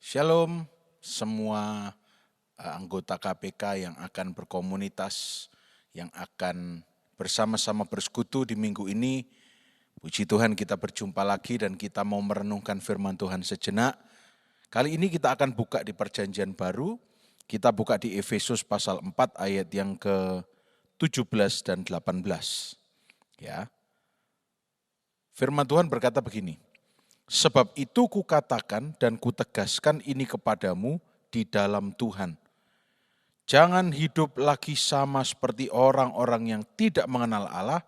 Shalom semua anggota KPK yang akan berkomunitas, yang akan bersama-sama bersekutu di minggu ini. Puji Tuhan kita berjumpa lagi dan kita mau merenungkan firman Tuhan sejenak. Kali ini kita akan buka di perjanjian baru, kita buka di Efesus pasal 4 ayat yang ke-17 dan 18. Ya. Firman Tuhan berkata begini, sebab itu kukatakan dan kutegaskan ini kepadamu di dalam Tuhan. Jangan hidup lagi sama seperti orang-orang yang tidak mengenal Allah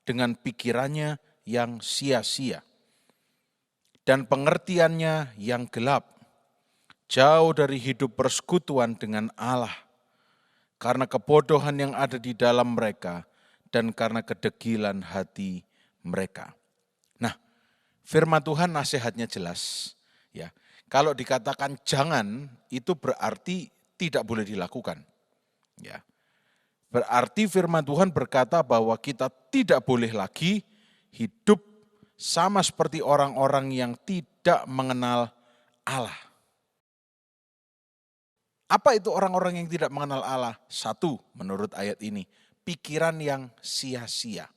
dengan pikirannya yang sia-sia dan pengertiannya yang gelap. Jauh dari hidup persekutuan dengan Allah karena kebodohan yang ada di dalam mereka dan karena kedegilan hati mereka. Firman Tuhan nasihatnya jelas, ya. Kalau dikatakan jangan, itu berarti tidak boleh dilakukan, ya. Berarti firman Tuhan berkata bahwa kita tidak boleh lagi hidup sama seperti orang-orang yang tidak mengenal Allah. Apa itu orang-orang yang tidak mengenal Allah? Satu, menurut ayat ini, pikiran yang sia-sia.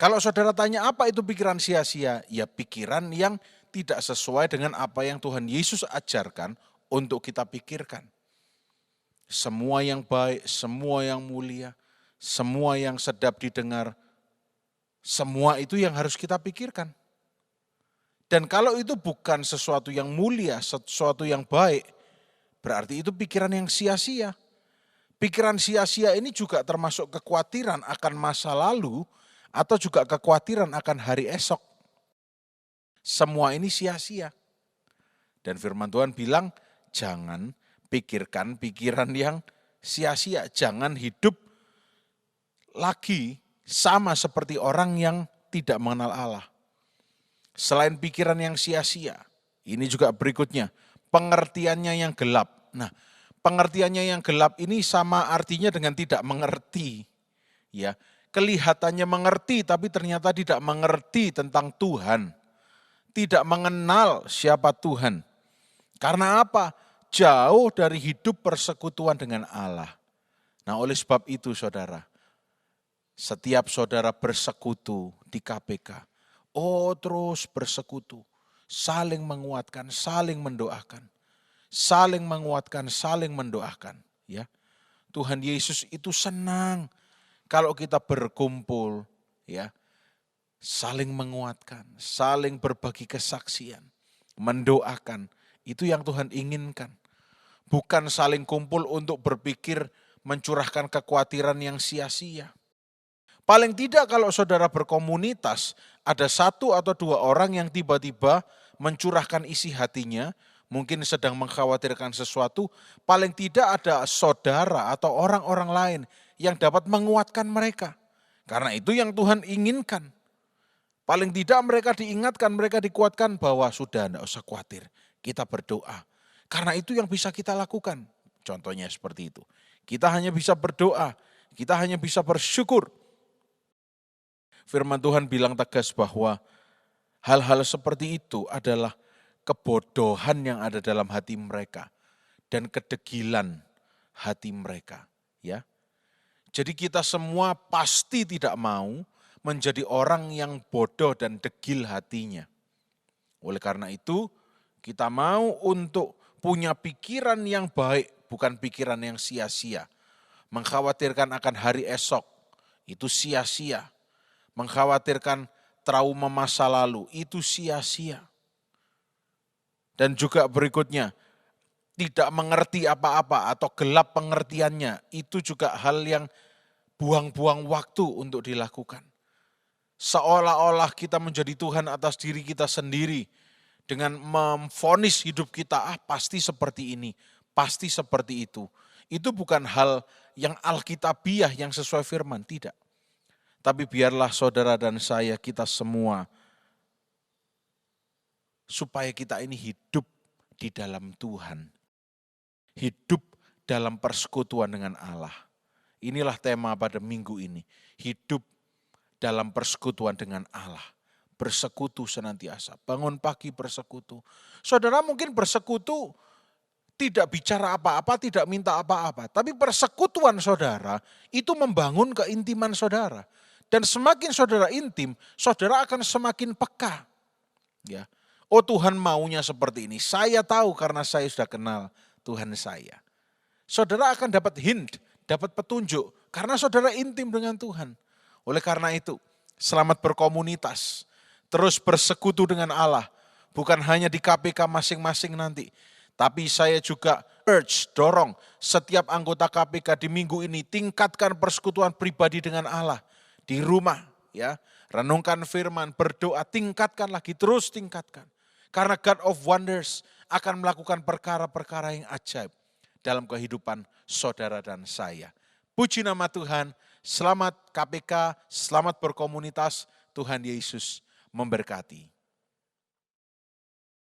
Kalau saudara tanya apa itu pikiran sia-sia? Ya pikiran yang tidak sesuai dengan apa yang Tuhan Yesus ajarkan untuk kita pikirkan. Semua yang baik, semua yang mulia, semua yang sedap didengar, semua itu yang harus kita pikirkan. Dan kalau itu bukan sesuatu yang mulia, sesuatu yang baik, berarti itu pikiran yang sia-sia. Pikiran sia-sia ini juga termasuk kekhawatiran akan masa lalu, atau juga kekhawatiran akan hari esok. Semua ini sia-sia. Dan firman Tuhan bilang, jangan pikirkan pikiran yang sia-sia. Jangan hidup lagi sama seperti orang yang tidak mengenal Allah. Selain pikiran yang sia-sia, ini juga berikutnya, pengertiannya yang gelap. Nah, pengertiannya yang gelap ini sama artinya dengan tidak mengerti. Ya, kelihatannya mengerti tapi ternyata tidak mengerti tentang Tuhan. Tidak mengenal siapa Tuhan. Karena apa? Jauh dari hidup persekutuan dengan Allah. Nah oleh sebab itu saudara, setiap saudara bersekutu di KPK, terus bersekutu, saling menguatkan, saling mendoakan. Saling menguatkan, saling mendoakan. Ya, Tuhan Yesus itu senang kalau kita berkumpul, ya, saling menguatkan, saling berbagi kesaksian, mendoakan, itu yang Tuhan inginkan. Bukan saling kumpul untuk berpikir mencurahkan kekhawatiran yang sia-sia. Paling tidak kalau saudara berkomunitas, ada satu atau dua orang yang tiba-tiba mencurahkan isi hatinya, mungkin sedang mengkhawatirkan sesuatu, paling tidak ada saudara atau orang-orang lain yang dapat menguatkan mereka. Karena itu yang Tuhan inginkan. Paling tidak mereka diingatkan, mereka dikuatkan bahwa sudah tidak usah khawatir, kita berdoa. Karena itu yang bisa kita lakukan. Contohnya seperti itu. Kita hanya bisa berdoa, kita hanya bisa bersyukur. Firman Tuhan bilang tegas bahwa hal-hal seperti itu adalah kebodohan yang ada dalam hati mereka dan kedegilan hati mereka, ya. Jadi kita semua pasti tidak mau menjadi orang yang bodoh dan degil hatinya. Oleh karena itu, kita mau untuk punya pikiran yang baik, bukan pikiran yang sia-sia. Mengkhawatirkan akan hari esok, itu sia-sia. Mengkhawatirkan trauma masa lalu, itu sia-sia. Dan juga berikutnya, tidak mengerti apa-apa atau gelap pengertiannya, itu juga hal yang buang-buang waktu untuk dilakukan. Seolah-olah kita menjadi Tuhan atas diri kita sendiri dengan memvonis hidup kita, pasti seperti ini, pasti seperti itu. Itu bukan hal yang alkitabiah yang sesuai firman, tidak. Tapi biarlah saudara dan saya, kita semua, supaya kita ini hidup di dalam Tuhan. Hidup dalam persekutuan dengan Allah. Inilah tema pada minggu ini. Hidup dalam persekutuan dengan Allah. bersekutu senantiasa. Bangun pagi bersekutu. Saudara mungkin bersekutu tidak bicara apa-apa, tidak minta apa-apa. Tapi persekutuan saudara itu membangun keintiman saudara. Dan semakin saudara intim, saudara akan semakin peka. Ya. Oh Tuhan maunya seperti ini. Saya tahu karena saya sudah kenal Tuhan saya. Saudara akan dapat hint, dapat petunjuk. Karena saudara intim dengan Tuhan. Oleh karena itu, selamat berkomunitas. Terus bersekutu dengan Allah. Bukan hanya di KPK masing-masing nanti. Tapi saya juga dorong setiap anggota KPK di minggu ini tingkatkan persekutuan pribadi dengan Allah. Di rumah, ya, renungkan firman, berdoa, tingkatkan lagi, terus tingkatkan. Karena God of Wonders akan melakukan perkara-perkara yang ajaib dalam kehidupan saudara dan saya. Puji nama Tuhan, selamat KPK, selamat berkomunitas, Tuhan Yesus memberkati.